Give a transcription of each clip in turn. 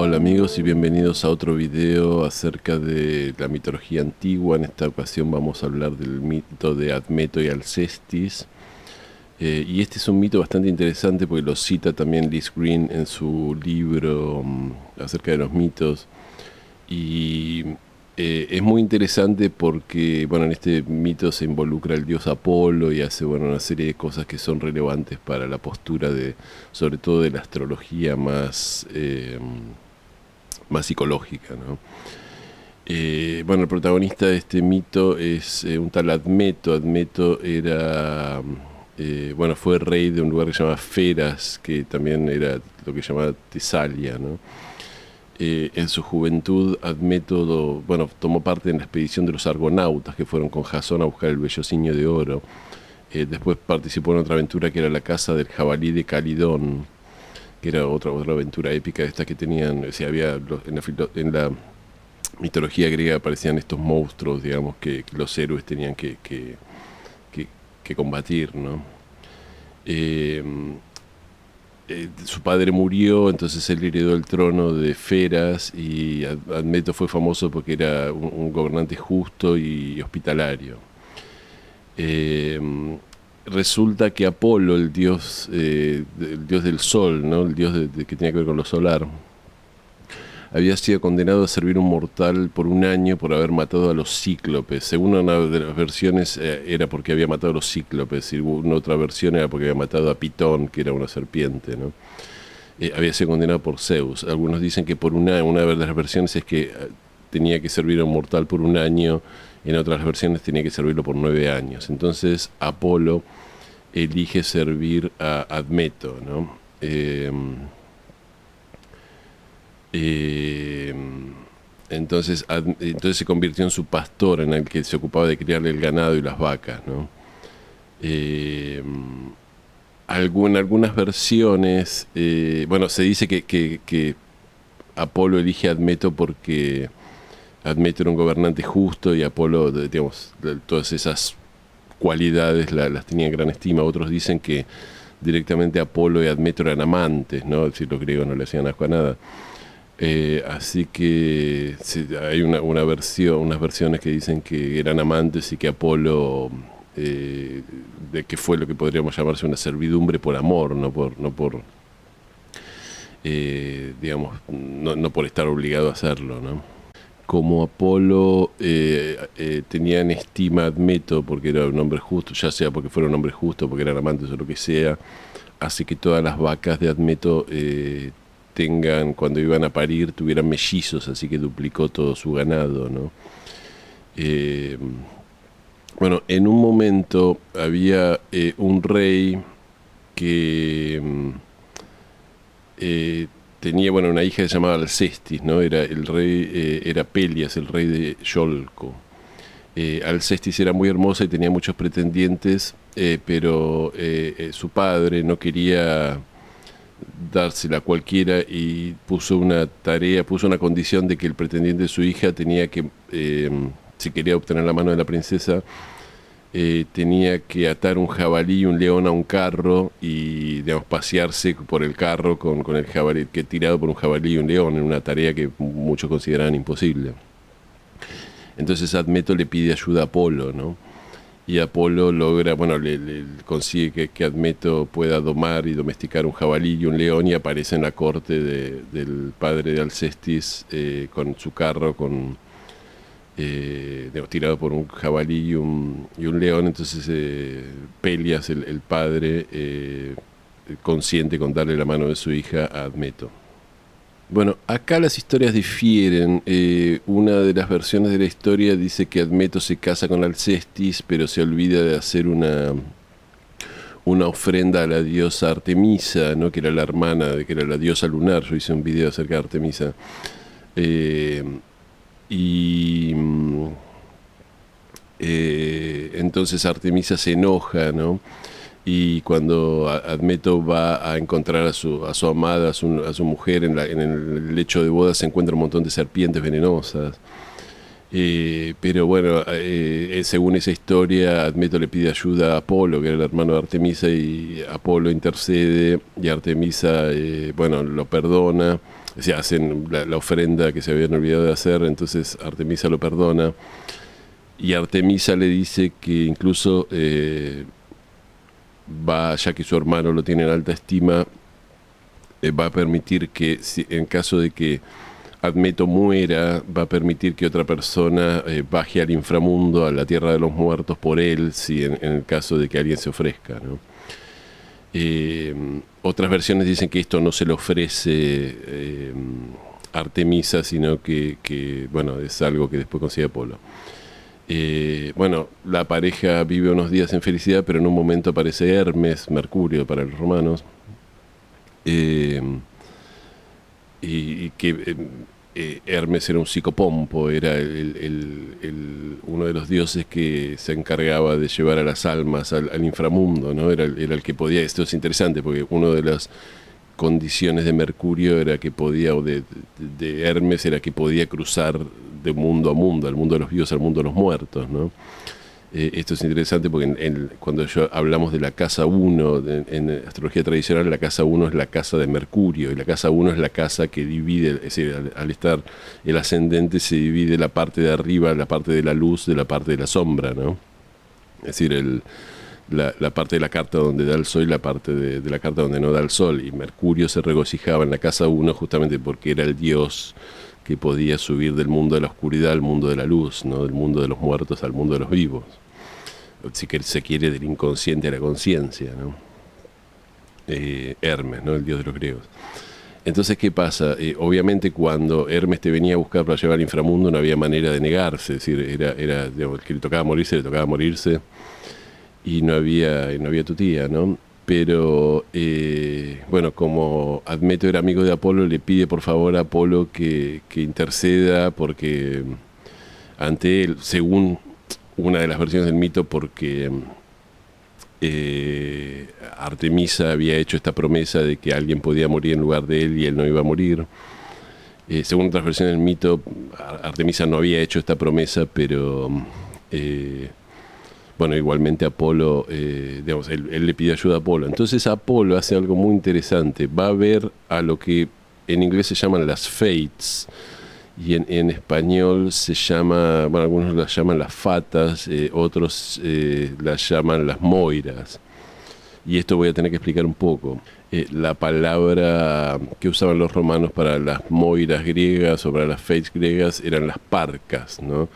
Hola amigos y bienvenidos a otro video acerca de la mitología antigua. En esta ocasión vamos a hablar del mito de Admeto y Alcestis. Y este es un mito bastante interesante porque lo cita también Liz Green en su libro acerca de los mitos. Y es muy interesante porque, bueno, en este mito se involucra el dios Apolo y hace, bueno, una serie de cosas que son relevantes para la postura de, sobre todo de la astrología más psicológica, ¿no? Bueno, el protagonista de este mito es un tal Admeto. Admeto era, bueno, fue rey de un lugar que se llama Feras, que también era lo que se llamaba Tesalia, ¿no? En su juventud, Admeto, bueno, tomó parte en la expedición de los argonautas que fueron con Jasón a buscar el vellocinio de oro. Después participó en otra aventura que era la caza del jabalí de Calidón, que era otra aventura épica de estas que tenían, o sea, había en la mitología griega aparecían estos monstruos, digamos, que los héroes tenían que combatir, ¿no? Eh, Su padre murió, entonces él heredó el trono de Feras y Admeto fue famoso porque era un gobernante justo y hospitalario. Eh, Resulta que Apolo, el dios del sol, ¿no? El dios que tenía que ver con lo solar, había sido condenado a servir un mortal por un año por haber matado a los cíclopes. Según una de las versiones era porque había matado a los cíclopes, y una otra versión era porque había matado a Pitón, que era una serpiente, ¿no? Había sido condenado por Zeus. Algunos dicen que por una de las versiones es que tenía que servir a un mortal por un año, en otras versiones tenía que servirlo por 9 años. Entonces Apolo elige servir a Admeto, ¿no? Eh, entonces se convirtió en su pastor, en el que se ocupaba de criarle el ganado y las vacas, ¿no? Eh, Algunas versiones, bueno, se dice que Apolo elige a Admeto porque Admeto era un gobernante justo y Apolo, digamos, todas esas cualidades las tenía en gran estima. Otros dicen que directamente Apolo y Admeto eran amantes, ¿no? Si los griegos no le hacían asco a nada. Así que sí, hay unas versiones que dicen que eran amantes y que Apolo, de que fue lo que podríamos llamarse una servidumbre por amor, digamos, no por estar obligado a hacerlo, ¿no? Como Apolo tenía en estima a Admeto porque era un hombre justo, ya sea porque fuera un hombre justo, porque eran amantes o lo que sea, hace que todas las vacas de Admeto cuando iban a parir, tuvieran mellizos, así que duplicó todo su ganado, ¿no? Eh, bueno, en un momento había un rey que tenía, bueno, una hija que se llamaba Alcestis, ¿no? Era el rey, era Pelias, el rey de Yolco. Alcestis era muy hermosa y tenía muchos pretendientes, pero su padre no quería dársela a cualquiera y puso una condición de que el pretendiente de su hija tenía que, si quería obtener la mano de la princesa, tenía que atar un jabalí y un león a un carro y, digamos, pasearse por el carro con el jabalí, que tirado por un jabalí y un león, en una tarea que muchos consideraban imposible. Entonces Admeto le pide ayuda a Apolo, ¿no? Y Apolo logra, bueno, le consigue que Admeto pueda domar y domesticar un jabalí y un león y aparece en la corte del padre de Alcestis con su carro, digamos, tirado por un jabalí y un león. Entonces Pelias, el padre, consiente con darle la mano de su hija a Admeto. Bueno, acá las historias difieren. Una de las versiones de la historia dice que Admeto se casa con Alcestis, pero se olvida de hacer una ofrenda a la diosa Artemisa, ¿no? Que era la hermana, que era la diosa lunar. Yo hice un video acerca de Artemisa. Eh, y entonces Artemisa se enoja, ¿no? Y cuando Admeto va a encontrar a su amada, a su mujer en el lecho de boda, se encuentra un montón de serpientes venenosas. Pero bueno, según esa historia, Admeto le pide ayuda a Apolo, que era el hermano de Artemisa, y Apolo intercede y Artemisa, bueno, lo perdona, o sea, hacen la ofrenda que se habían olvidado de hacer, entonces Artemisa lo perdona, y Artemisa le dice que incluso ya que su hermano lo tiene en alta estima, va a permitir que, en caso de que Admeto muera, va a permitir que otra persona baje al inframundo, a la tierra de los muertos, por él, si en el caso de que alguien se ofrezca, ¿no? Otras versiones dicen que esto no se le ofrece Artemisa, sino que, bueno, es algo que después consigue Apolo. Bueno, la pareja vive unos días en felicidad, pero en un momento aparece Hermes, Mercurio para los romanos, y que Hermes era un psicopompo, era uno de los dioses que se encargaba de llevar a las almas al inframundo, ¿no? Era el que podía. Esto es interesante porque una de las condiciones de Mercurio era que podía, o de Hermes era que podía cruzar de mundo a mundo, al mundo de los vivos al mundo de los muertos, ¿no? Esto es interesante porque cuando hablamos de la casa 1, en astrología tradicional, la casa 1 es la casa de Mercurio, y la casa 1 es la casa que divide, es decir, al estar el ascendente se divide la parte de arriba, la parte de la luz, de la parte de la sombra, ¿no? Es decir, la parte de la carta donde da el sol y la parte de la carta donde no da el sol, y Mercurio se regocijaba en la casa 1 justamente porque era el dios que podía subir del mundo de la oscuridad al mundo de la luz, ¿no? Del mundo de los muertos al mundo de los vivos. Si se quiere, del inconsciente a la conciencia, ¿no? Hermes, ¿no? El dios de los griegos. Entonces, ¿qué pasa? Obviamente cuando Hermes te venía a buscar para llevar al inframundo no había manera de negarse, es decir, era digamos, el que le tocaba morirse, y no había tu tía, ¿no? Pero, bueno, como Admeto era amigo de Apolo, le pide por favor a Apolo que interceda porque ante él, según una de las versiones del mito, porque Artemisa había hecho esta promesa de que alguien podía morir en lugar de él y él no iba a morir. Según otras versiones del mito, Artemisa no había hecho esta promesa, pero bueno, igualmente Apolo, digamos, él le pide ayuda a Apolo. Entonces Apolo hace algo muy interesante, va a ver a lo que en inglés se llaman las Fates, y en español se llama, bueno, algunos las llaman las fatas, otros las llaman las moiras. Y esto voy a tener que explicar un poco. La palabra que usaban los romanos para las moiras griegas o para las fates griegas eran las parcas, ¿no?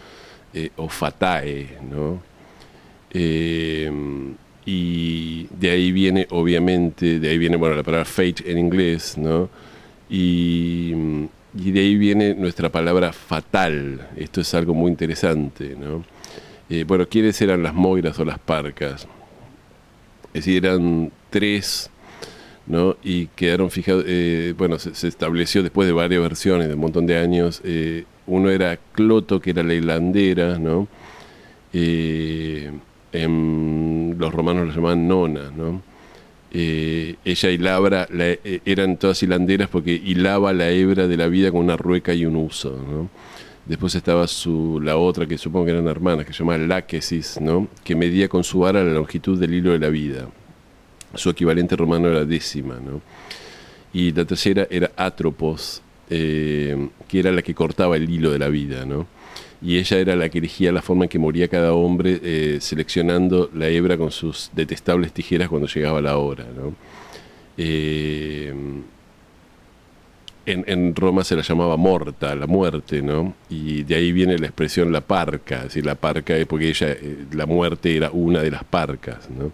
O fatae, ¿no? Y de ahí viene, obviamente, bueno, la palabra fate en inglés, ¿no? Y de ahí viene nuestra palabra fatal. Esto es algo muy interesante, ¿no? Bueno, ¿quiénes eran las moiras o las parcas? Es decir, eran tres, ¿no? Y quedaron fijados, bueno, se estableció después de varias versiones, de un montón de años. Uno era Cloto, que era la hilandera, ¿no? Los romanos la llamaban nona, ¿no? Ella hilaba, eran todas hilanderas porque hilaba la hebra de la vida con una rueca y un uso, ¿no? Después estaba la otra, que supongo que eran hermanas, que se llamaba Láquesis, ¿no? Que medía con su vara la longitud del hilo de la vida. Su equivalente romano era décima, ¿no? Y la tercera era Atropos, que era la que cortaba el hilo de la vida, ¿no? Y ella era la que elegía la forma en que moría cada hombre, seleccionando la hebra con sus detestables tijeras cuando llegaba la hora, ¿no? En Roma se la llamaba morta, la muerte, ¿no? Y de ahí viene la expresión la parca, es decir, la parca es porque ella, la muerte era una de las parcas, ¿no?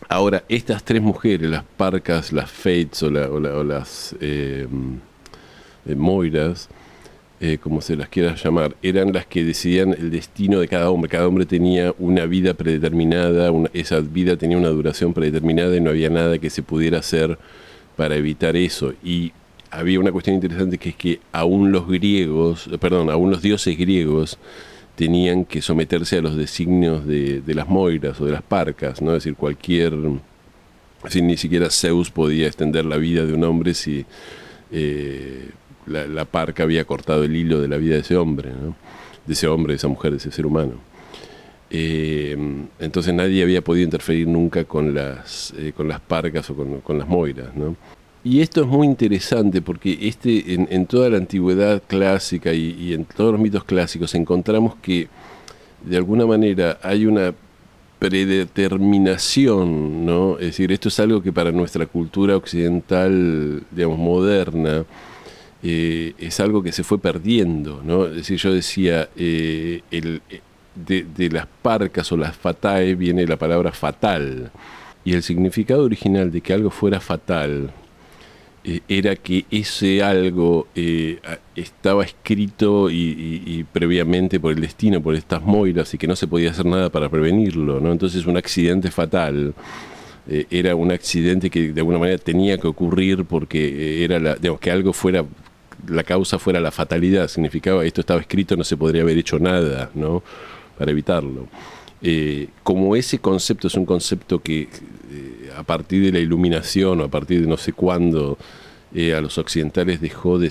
Ahora, estas tres mujeres, las parcas, las fates o las moiras, como se las quiera llamar, eran las que decidían el destino de cada hombre. Cada hombre tenía una vida predeterminada, esa vida tenía una duración predeterminada y no había nada que se pudiera hacer para evitar eso. Y había una cuestión interesante, que es que aún los dioses griegos tenían que someterse a los designios de las moiras o de las parcas, ¿no? Es decir, ni siquiera Zeus podía extender la vida de un hombre si la parca había cortado el hilo de la vida de ese hombre, ¿no? De esa mujer, de ese ser humano. Entonces nadie había podido interferir nunca con las parcas o con las moiras, ¿no? Y esto es muy interesante porque en toda la antigüedad clásica y en todos los mitos clásicos encontramos que de alguna manera hay una predeterminación, ¿no? Es decir, esto es algo que para nuestra cultura occidental, digamos, moderna, es algo que se fue perdiendo, ¿no? Es decir, yo decía, de las parcas o las fatae viene la palabra fatal, y el significado original de que algo fuera fatal era que ese algo estaba escrito y previamente por el destino, por estas moiras, y que no se podía hacer nada para prevenirlo, ¿no? Entonces un accidente fatal era un accidente que de alguna manera tenía que ocurrir porque era digamos, que algo fuera, la causa fuera la fatalidad, significaba esto estaba escrito, no se podría haber hecho nada, ¿no? Para evitarlo. Como ese concepto es un concepto que a partir de la iluminación o a partir de no sé cuándo a los occidentales dejamos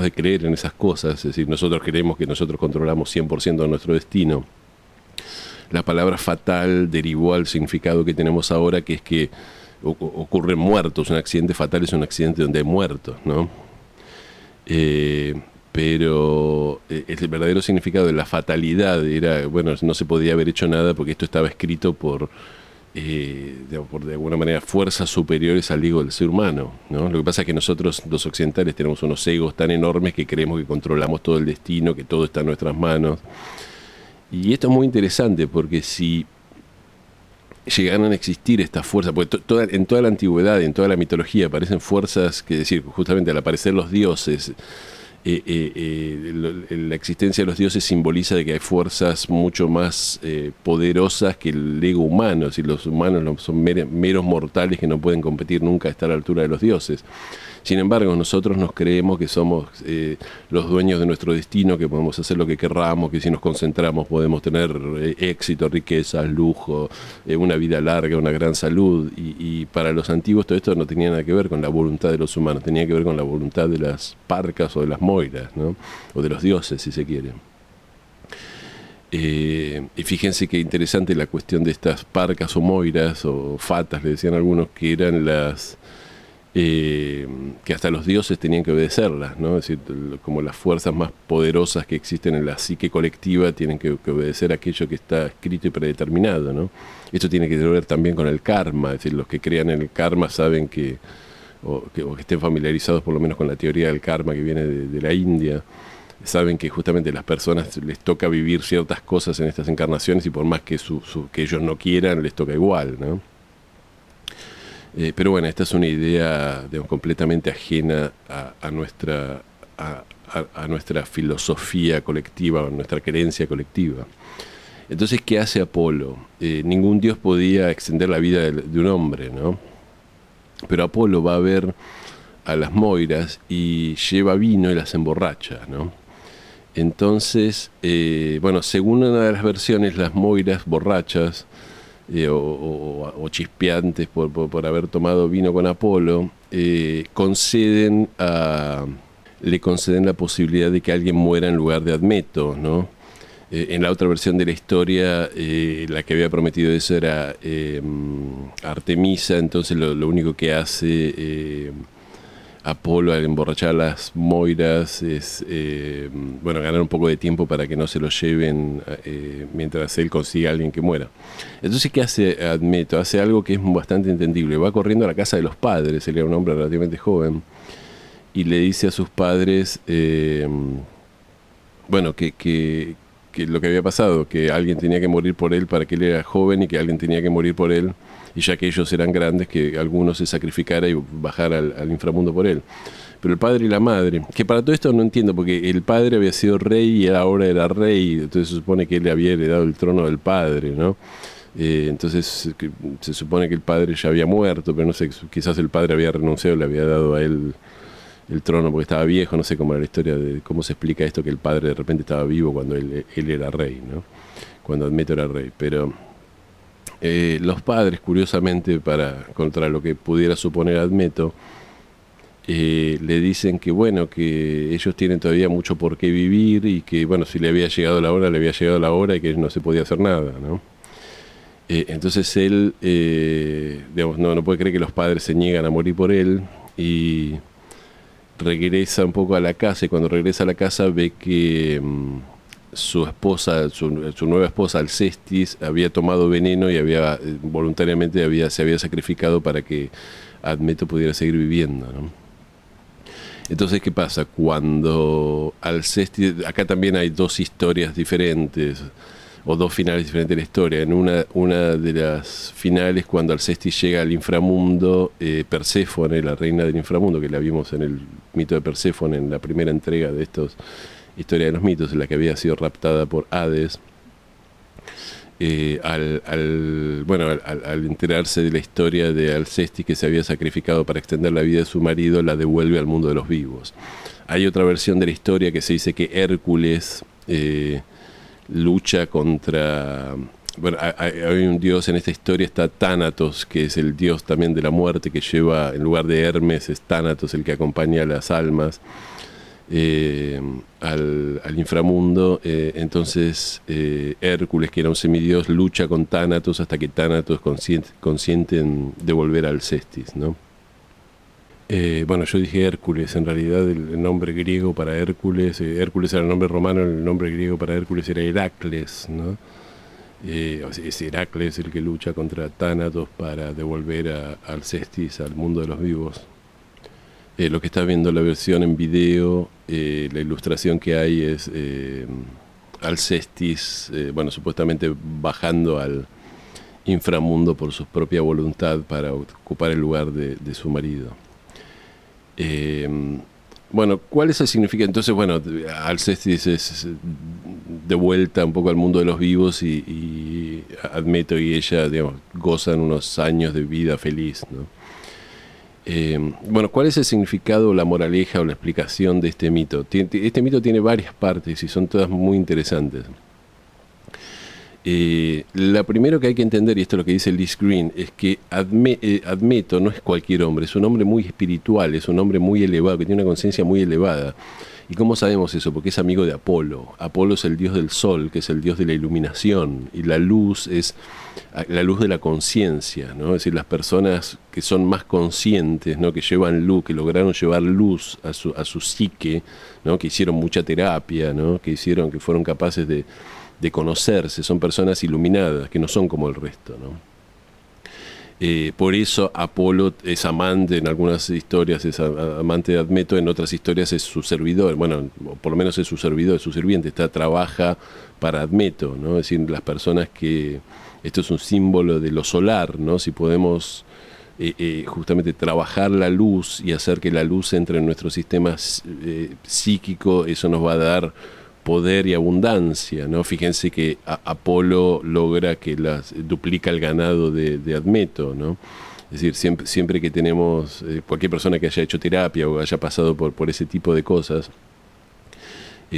de creer en esas cosas, es decir, nosotros creemos que nosotros controlamos 100% de nuestro destino. La palabra fatal derivó al significado que tenemos ahora, que es que ocurren muertos, un accidente fatal es un accidente donde hay muertos, ¿no? Pero el verdadero significado de la fatalidad era, bueno, no se podía haber hecho nada porque esto estaba escrito por de alguna manera fuerzas superiores al ego del ser humano, ¿no? Lo que pasa es que nosotros los occidentales tenemos unos egos tan enormes que creemos que controlamos todo el destino, que todo está en nuestras manos. Y esto es muy interesante porque si llegaran a existir estas fuerzas, porque en toda la antigüedad, en toda la mitología aparecen fuerzas, que decir, justamente al aparecer los dioses, la existencia de los dioses simboliza de que hay fuerzas mucho más poderosas que el ego humano, si los humanos son meros mortales que no pueden competir nunca a estar a la altura de los dioses. Sin embargo, nosotros nos creemos que somos los dueños de nuestro destino, que podemos hacer lo que querramos, que si nos concentramos podemos tener éxito, riqueza, lujo, una vida larga, una gran salud. Y para los antiguos todo esto no tenía nada que ver con la voluntad de los humanos, tenía que ver con la voluntad de las parcas o de las moiras, ¿no? O de los dioses, si se quiere. Y fíjense qué interesante la cuestión de estas parcas o moiras, o fatas, le decían algunos, que eran las... que hasta los dioses tenían que obedecerlas, ¿no? Es decir, como las fuerzas más poderosas que existen en la psique colectiva tienen que obedecer aquello que está escrito y predeterminado, ¿no? Esto tiene que ver también con el karma, es decir, los que crean en el karma saben o que estén familiarizados por lo menos con la teoría del karma que viene de la India, saben que justamente a las personas les toca vivir ciertas cosas en estas encarnaciones y por más que que ellos no quieran, les toca igual, ¿no? Pero bueno, esta es una idea, digamos, completamente ajena a nuestra filosofía colectiva, a nuestra creencia colectiva. Entonces, ¿qué hace Apolo? Ningún dios podía extender la vida de un hombre, ¿no? Pero Apolo va a ver a las moiras y lleva vino y las emborracha, ¿no? Entonces, bueno, según una de las versiones, las moiras borrachas o chispeantes por haber tomado vino con Apolo, le conceden la posibilidad de que alguien muera en lugar de Admeto, ¿no? En la otra versión de la historia, la que había prometido eso era Artemisa, entonces lo único que hace Apolo al emborrachar a las moiras es bueno, ganar un poco de tiempo para que no se lo lleven mientras él consigue a alguien que muera. Entonces, ¿qué hace Admeto? Hace algo que es bastante entendible. Va corriendo a la casa de los padres, él era un hombre relativamente joven, y le dice a sus padres bueno, que lo que había pasado, que alguien tenía que morir por él para que él era joven y que alguien tenía que morir por él, y ya que ellos eran grandes, que alguno se sacrificara y bajara al inframundo por él. Pero el padre y la madre, que para todo esto no entiendo, porque el padre había sido rey y él ahora era rey, entonces se supone que él le había heredado el trono del padre, ¿no? Entonces se supone que el padre ya había muerto, pero no sé, quizás el padre había renunciado y le había dado a él el trono porque estaba viejo, no sé cómo era la historia de cómo se explica esto, que el padre de repente estaba vivo cuando él era rey, ¿no? Cuando Admeto era rey. Pero los padres, curiosamente, contra lo que pudiera suponer Admeto, le dicen que bueno, que ellos tienen todavía mucho por qué vivir y que bueno, si le había llegado la hora, le había llegado la hora y que no se podía hacer nada, ¿no? Entonces él, digamos, no puede creer que los padres se niegan a morir por él y regresa un poco a la casa, y cuando regresa a la casa ve que su esposa, su nueva esposa Alcestis, había tomado veneno y había voluntariamente se había sacrificado para que Admeto pudiera seguir viviendo, ¿no? Entonces, ¿qué pasa? Cuando Alcestis, acá también hay dos historias diferentes, o dos finales diferentes de la historia. En una de las finales, cuando Alcestis llega al inframundo, Perséfone, la reina del inframundo, que la vimos en el mito de Perséfone, en la primera entrega de estos Historia de los Mitos, en la que había sido raptada por Hades, al enterarse de la historia de Alcestis, que se había sacrificado para extender la vida de su marido, la devuelve al mundo de los vivos. Hay otra versión de la historia que se dice que Hércules lucha contra... Bueno, hay un dios en esta historia, está Tánatos, que es el dios también de la muerte, que lleva, en lugar de Hermes, es Tánatos el que acompaña a las almas al inframundo. Entonces Hércules, que era un semidios, lucha con Tánatos hasta que Tánatos consiente en devolver a Alcestis, ¿no? Bueno, yo dije Hércules, en realidad el nombre griego para Hércules, Hércules era el nombre romano, el nombre griego para Hércules era Heracles, ¿no? Es Heracles el que lucha contra Tánatos para devolver a Alcestis al mundo de los vivos. Lo que está viendo la versión en video, la ilustración que hay es Alcestis, supuestamente bajando al inframundo por su propia voluntad para ocupar el lugar de su marido. ¿Cuál es el significado? Entonces, Alcestis es de vuelta un poco al mundo de los vivos y Admeto y ella, digamos, gozan unos años de vida feliz, ¿no? ¿Cuál es el significado, la moraleja o la explicación de este mito? Este mito tiene varias partes y son todas muy interesantes. La primera que hay que entender, y esto es lo que dice Liz Green, es que Admeto no es cualquier hombre, es un hombre muy espiritual, es un hombre muy elevado, que tiene una conciencia muy elevada. ¿Y cómo sabemos eso? Porque es amigo de Apolo. Apolo es el dios del sol, que es el dios de la iluminación, y la luz es la luz de la conciencia, ¿no? Es decir, las personas que son más conscientes, ¿no? Que llevan luz, que lograron llevar luz a su psique, ¿no? Que hicieron mucha terapia, ¿no? Que fueron capaces de conocerse, son personas iluminadas, que no son como el resto, ¿no? Por eso Apolo es amante, en algunas historias es amante de Admeto, en otras historias es su servidor, por lo menos es su servidor, es su sirviente, trabaja para Admeto, ¿no? Es decir, las personas que... Esto es un símbolo de lo solar, ¿no? Si podemos justamente trabajar la luz y hacer que la luz entre en nuestro sistema psíquico, eso nos va a dar poder y abundancia, ¿no? Fíjense que Apolo logra que duplica el ganado de Admeto, ¿no? Es decir, siempre que tenemos, cualquier persona que haya hecho terapia o haya pasado por ese tipo de cosas,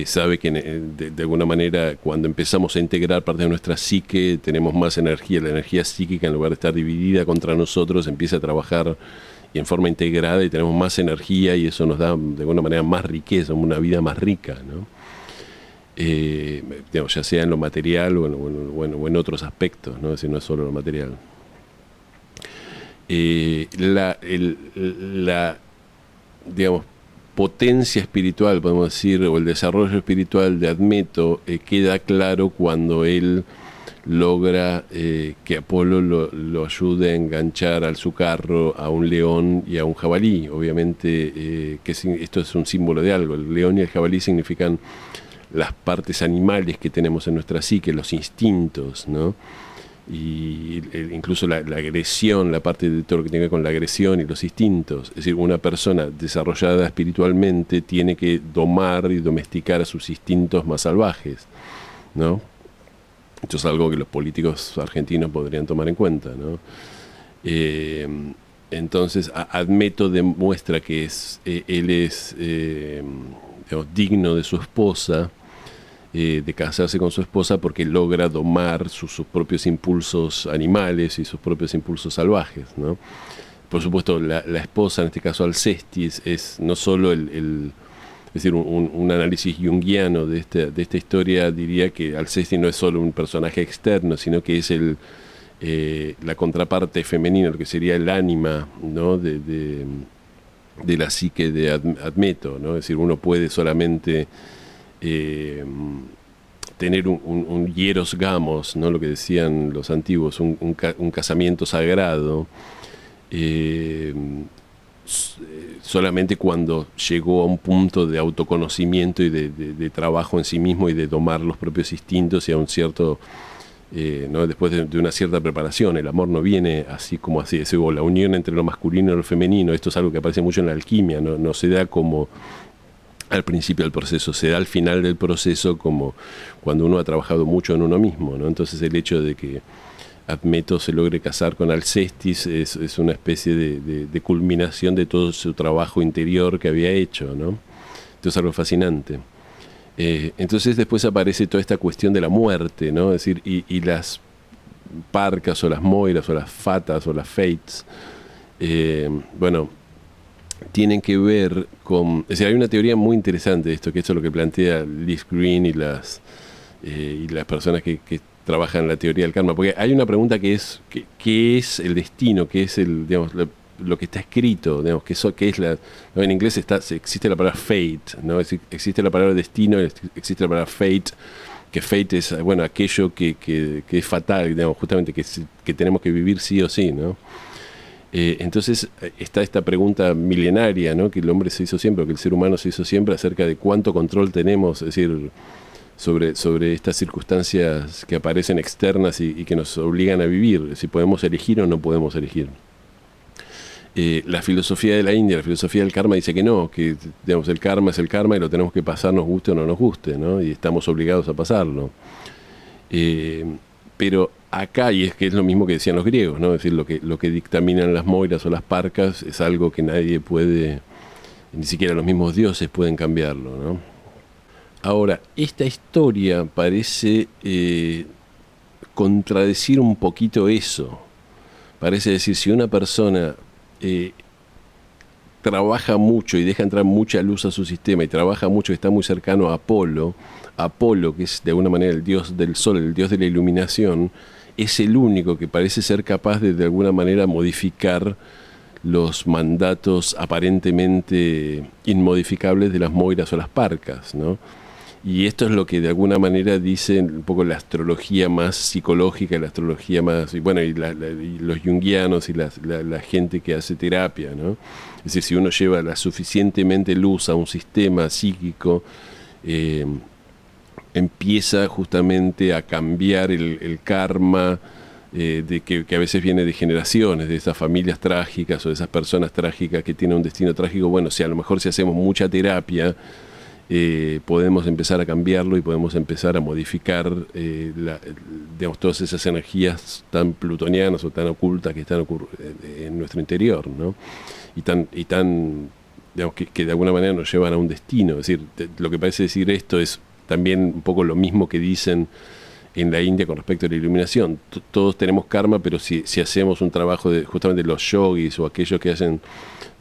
sabe que de alguna manera cuando empezamos a integrar parte de nuestra psique tenemos más energía, la energía psíquica en lugar de estar dividida contra nosotros empieza a trabajar en forma integrada y tenemos más energía y eso nos da de alguna manera más riqueza, una vida más rica, ¿no? Ya sea en lo material o en otros aspectos, ¿no? Es decir, no es solo lo material. Digamos, potencia espiritual, podemos decir, o el desarrollo espiritual de Admeto queda claro cuando él logra que Apolo lo ayude a enganchar su carro a un león y a un jabalí. Obviamente esto es un símbolo de algo. El león y el jabalí significan las partes animales que tenemos en nuestra psique, los instintos, ¿no? Y incluso la agresión, la parte de todo lo que tiene que ver con la agresión y los instintos. Es decir, una persona desarrollada espiritualmente tiene que domar y domesticar a sus instintos más salvajes, ¿no? Esto es algo que los políticos argentinos podrían tomar en cuenta, ¿no? Entonces Admeto demuestra que él es digamos, digno de su esposa, de casarse con su esposa porque logra domar sus propios impulsos animales y sus propios impulsos salvajes, ¿no? Por supuesto, la esposa, en este caso Alcestis, es no solo es decir, un análisis junguiano de esta historia diría que Alcestis no es solo un personaje externo, sino que es el la contraparte femenina, lo que sería el ánima, ¿no? de la psique de Admeto, ¿no? Es decir, uno puede solamente tener un hieros gamos, ¿no? Lo que decían los antiguos, un casamiento sagrado, eh, solamente cuando llegó a un punto de autoconocimiento y de trabajo en sí mismo y de domar los propios instintos y a un cierto, ¿no? Después de una cierta preparación. El amor no viene así como así, o la unión entre lo masculino y lo femenino. Esto es algo que aparece mucho en la alquimia, no se da como al principio del proceso, se da al final del proceso, como cuando uno ha trabajado mucho en uno mismo, ¿no? Entonces el hecho de que Admeto se logre casar con Alcestis es una especie de culminación de todo su trabajo interior que había hecho, ¿no? Esto es algo fascinante. Entonces después aparece toda esta cuestión de la muerte, ¿no? Es decir, y las parcas o las moiras o las fatas o las fates, bueno, tienen que ver con... Es decir, hay una teoría muy interesante de esto, que esto es lo que plantea Liz Green y las personas que trabajan en la teoría del karma, porque hay una pregunta que es ¿qué es el destino? ¿Qué es el, digamos, lo que está escrito? Digamos, ¿qué es la...? ¿No? En inglés existe la palabra fate, ¿no? Es decir, existe la palabra destino, existe la palabra fate, que fate es, bueno, aquello que es fatal, digamos, justamente que tenemos que vivir sí o sí, ¿no? Entonces está esta pregunta milenaria, ¿no? Que el hombre se hizo siempre, o que el ser humano se hizo siempre, acerca de cuánto control tenemos, es decir, sobre estas circunstancias que aparecen externas y que nos obligan a vivir, si podemos elegir o no podemos elegir. La filosofía de la India, la filosofía del karma dice que no, que digamos, el karma es el karma y lo tenemos que pasar, nos guste o no nos guste, ¿no? Y estamos obligados a pasarlo. Pero acá, y es que es lo mismo que decían los griegos, ¿no? Es decir, lo que dictaminan las moiras o las parcas es algo que nadie puede, ni siquiera los mismos dioses pueden cambiarlo, ¿no? Ahora, esta historia parece contradecir un poquito eso. Parece decir, si una persona trabaja mucho y deja entrar mucha luz a su sistema y trabaja mucho y está muy cercano a Apolo, que es de alguna manera el dios del sol, el dios de la iluminación, es el único que parece ser capaz de alguna manera modificar los mandatos aparentemente inmodificables de las moiras o las parcas, ¿no? Y esto es lo que de alguna manera dice un poco la astrología más psicológica, la astrología más, y bueno, y los junguianos y la gente que hace terapia, ¿no? Es decir, si uno lleva la suficientemente luz a un sistema psíquico, empieza justamente a cambiar el karma, de que a veces viene de generaciones, de esas familias trágicas o de esas personas trágicas que tienen un destino trágico. Bueno, si a lo mejor si hacemos mucha terapia, podemos empezar a cambiarlo y podemos empezar a modificar digamos, todas esas energías tan plutonianas o tan ocultas que están en nuestro interior, ¿no? Y tan digamos, que de alguna manera nos llevan a un destino. Es decir, lo que parece decir esto es también un poco lo mismo que dicen en la India con respecto a la iluminación. Todos tenemos karma, pero si hacemos un trabajo de justamente los yogis o aquellos que hacen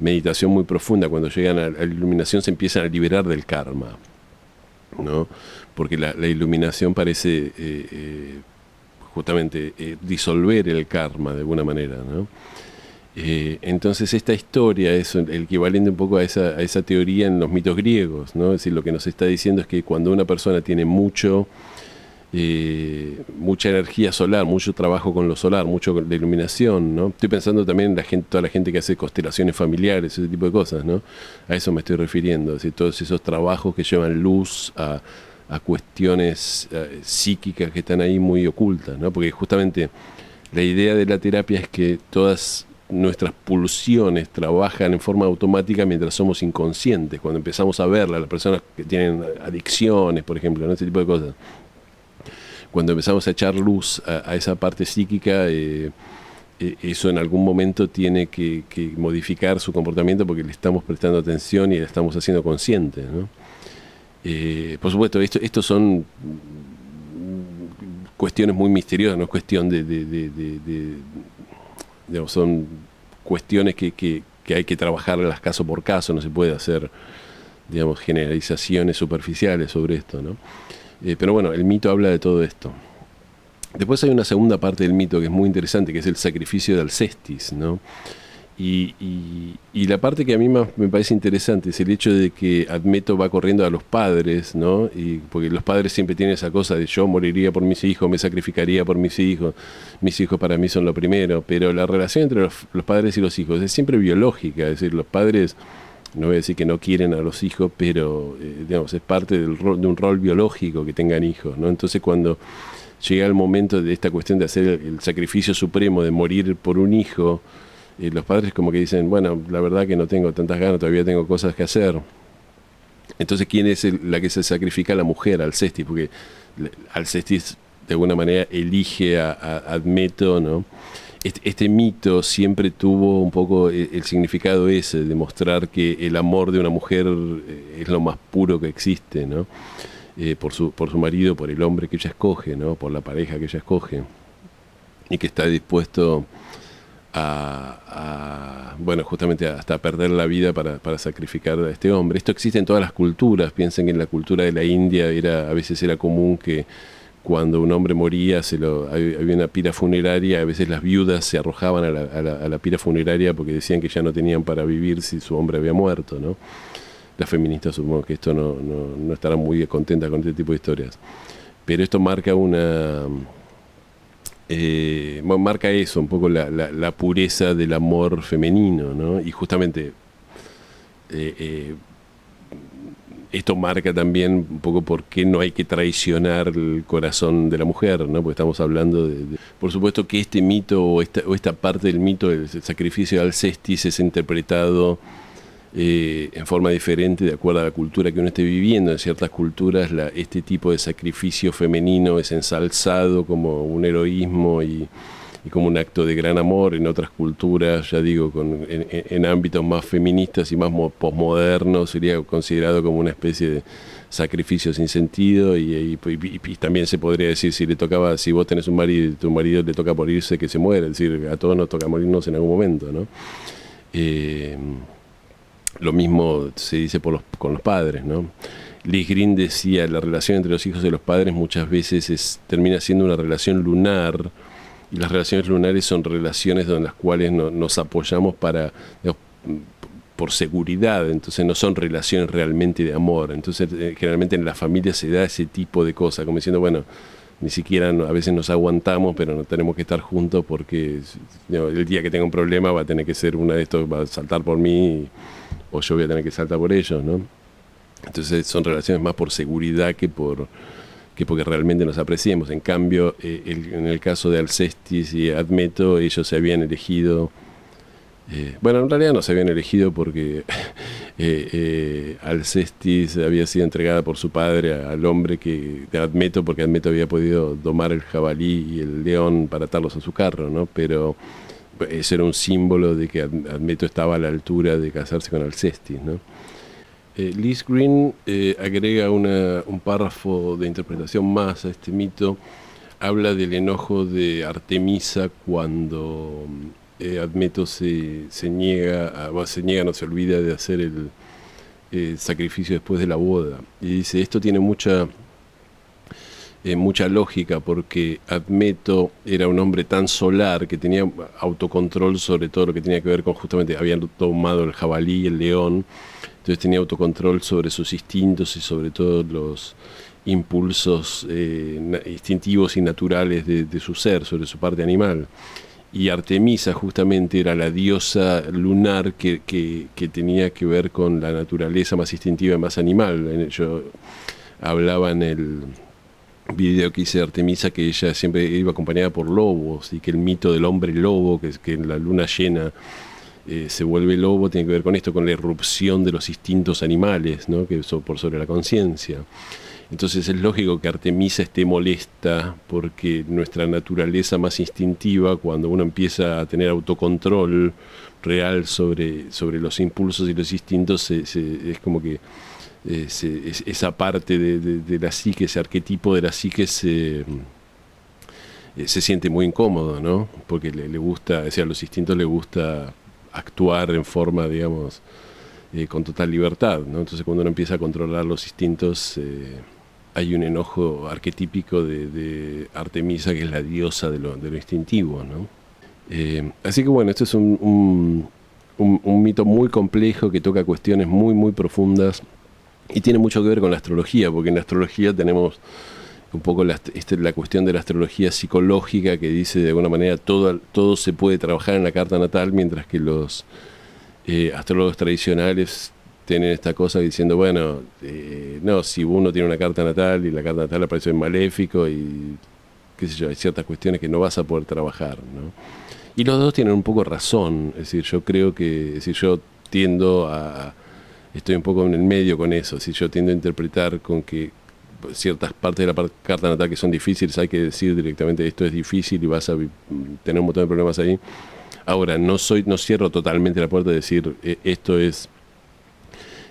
meditación muy profunda, cuando llegan a la iluminación se empiezan a liberar del karma, ¿no? Porque la iluminación parece justamente disolver el karma de alguna manera, ¿no? Entonces esta historia es el equivalente un poco a esa teoría en los mitos griegos, ¿no? Es decir, lo que nos está diciendo es que cuando una persona tiene mucha energía solar, mucho trabajo con lo solar, mucho de iluminación, ¿no? Estoy pensando también en toda la gente que hace constelaciones familiares, ese tipo de cosas, ¿no? A eso me estoy refiriendo, es decir, todos esos trabajos que llevan luz a cuestiones psíquicas que están ahí muy ocultas, ¿no? Porque justamente la idea de la terapia es que todas nuestras pulsiones trabajan en forma automática mientras somos inconscientes. Cuando empezamos a verlas, las personas que tienen adicciones, por ejemplo, ¿no? Ese tipo de cosas. Cuando empezamos a echar luz a esa parte psíquica, eso en algún momento tiene que modificar su comportamiento porque le estamos prestando atención y le estamos haciendo consciente, ¿no? Por supuesto, esto son cuestiones muy misteriosas, no es cuestión digamos, son cuestiones que hay que trabajarlas caso por caso, no se puede hacer, digamos, generalizaciones superficiales sobre esto, ¿no? Pero bueno, el mito habla de todo esto. Después hay una segunda parte del mito que es muy interesante, que es el sacrificio de Alcestis, ¿no? Y la parte que a mí más me parece interesante es el hecho de que Admeto va corriendo a los padres, ¿no? Y porque los padres siempre tienen esa cosa de yo moriría por mis hijos, me sacrificaría por mis hijos para mí son lo primero, pero la relación entre los padres y los hijos es siempre biológica, es decir, los padres, no voy a decir que no quieren a los hijos, pero digamos, es parte de un rol biológico que tengan hijos, ¿no? Entonces cuando llega el momento de esta cuestión de hacer el sacrificio supremo, de morir por un hijo, los padres como que dicen, bueno, la verdad que no tengo tantas ganas, todavía tengo cosas que hacer. Entonces, ¿quién es la que se sacrifica? La mujer, Alcestis, porque Alcestis de alguna manera elige a Admeto, ¿no? Este mito siempre tuvo un poco el significado ese, de mostrar que el amor de una mujer es lo más puro que existe, ¿no? Por su marido, por el hombre que ella escoge, ¿no? Por la pareja que ella escoge, y que está dispuesto bueno, justamente hasta perder la vida para sacrificar a este hombre. Esto existe en todas las culturas. Piensen que en la cultura de la India a veces era común que cuando un hombre moría había una pira funeraria, a veces las viudas se arrojaban a la pira funeraria porque decían que ya no tenían para vivir si su hombre había muerto, ¿no? Las feministas supongo que esto no estarán muy contentas con este tipo de historias. Pero esto marca marca eso, un poco la pureza del amor femenino, ¿no? Y justamente esto marca también un poco por qué no hay que traicionar el corazón de la mujer, ¿no? Porque estamos hablando por supuesto que este mito o esta parte del mito, el sacrificio de Alcestis, es interpretado en forma diferente de acuerdo a la cultura que uno esté viviendo. En ciertas culturas este tipo de sacrificio femenino es ensalzado como un heroísmo y como un acto de gran amor. En otras culturas, ya digo, en ámbitos más feministas y más posmodernos, sería considerado como una especie de sacrificio sin sentido y también se podría decir, si vos tenés un marido y tu marido le toca morirse, que se muera, es decir, a todos nos toca morirnos en algún momento, ¿no? Lo mismo se dice con los padres, ¿no? Liz Green decía, la relación entre los hijos y los padres muchas veces termina siendo una relación lunar, y las relaciones lunares son relaciones en las cuales nos apoyamos por seguridad, entonces no son relaciones realmente de amor. Entonces generalmente en la familia se da ese tipo de cosas, como diciendo, bueno, ni siquiera a veces nos aguantamos, pero no tenemos que estar juntos porque el día que tenga un problema va a tener que ser una de estos, va a saltar por mí o yo voy a tener que saltar por ellos, ¿no? Entonces son relaciones más por seguridad que porque realmente nos apreciemos. En cambio, en el caso de Alcestis y Admeto, ellos se habían elegido, bueno, en realidad no se habían elegido porque Alcestis había sido entregada por su padre al hombre de Admeto, porque Admeto había podido domar el jabalí y el león para atarlos a su carro, ¿no? Pero eso era un símbolo de que Admeto estaba a la altura de casarse con Alcestis, ¿no? Liz Green agrega un párrafo de interpretación más a este mito. Habla del enojo de Artemisa cuando Admeto se niega, no se olvida de hacer el sacrificio después de la boda. Y dice, esto tiene mucha lógica, porque Admeto era un hombre tan solar que tenía autocontrol sobre todo lo que tenía que ver con, justamente habían tomado el jabalí y el león, entonces tenía autocontrol sobre sus instintos y sobre todo los impulsos instintivos y naturales de su ser, sobre su parte animal. Y Artemisa justamente era la diosa lunar que tenía que ver con la naturaleza más instintiva y más animal. Yo hablaba en el video que hice de Artemisa que ella siempre iba acompañada por lobos y que el mito del hombre lobo, que en la luna llena se vuelve lobo, tiene que ver con esto, con la irrupción de los instintos animales, ¿no? Que por sobre la conciencia. Entonces es lógico que Artemisa esté molesta porque nuestra naturaleza más instintiva, cuando uno empieza a tener autocontrol real sobre los impulsos y los instintos, es como que esa parte de la psique, ese arquetipo de la psique se siente muy incómodo, ¿no? Porque le gusta, o sea, a los instintos le gusta actuar en forma, digamos, con total libertad, ¿no? Entonces cuando uno empieza a controlar los instintos, hay un enojo arquetípico de Artemisa, que es la diosa de lo instintivo, ¿no? Así que bueno, este es un mito muy complejo que toca cuestiones muy, muy profundas y tiene mucho que ver con la astrología, porque en la astrología tenemos un poco la cuestión de la astrología psicológica, que dice de alguna manera todo se puede trabajar en la carta natal, mientras que los astrólogos tradicionales tienen esta cosa diciendo, bueno, no, si uno tiene una carta natal y la carta natal aparece en maléfico y qué sé yo, hay ciertas cuestiones que no vas a poder trabajar, ¿no? Y los dos tienen un poco razón, es decir, yo creo que, es decir, yo tiendo a, estoy un poco en el medio con eso, si yo tiendo a interpretar con que ciertas partes de la carta natal que son difíciles hay que decir directamente esto es difícil y vas a tener un montón de problemas ahí. Ahora, no cierro totalmente la puerta de decir esto es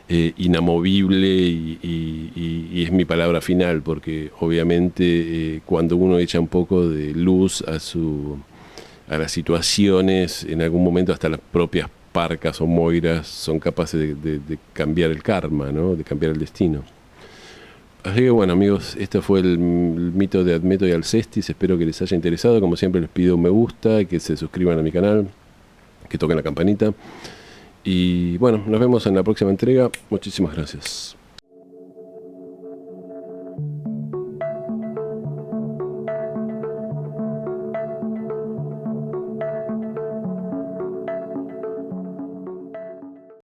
inamovible y es mi palabra final, porque obviamente cuando uno echa un poco de luz a las situaciones, en algún momento hasta las propias parcas o moiras son capaces de cambiar el karma, ¿no? De cambiar el destino. Así que bueno, amigos, este fue el mito de Admeto y Alcestis. Espero que les haya interesado. Como siempre, les pido un me gusta, que se suscriban a mi canal, que toquen la campanita. Y bueno, nos vemos en la próxima entrega. Muchísimas gracias.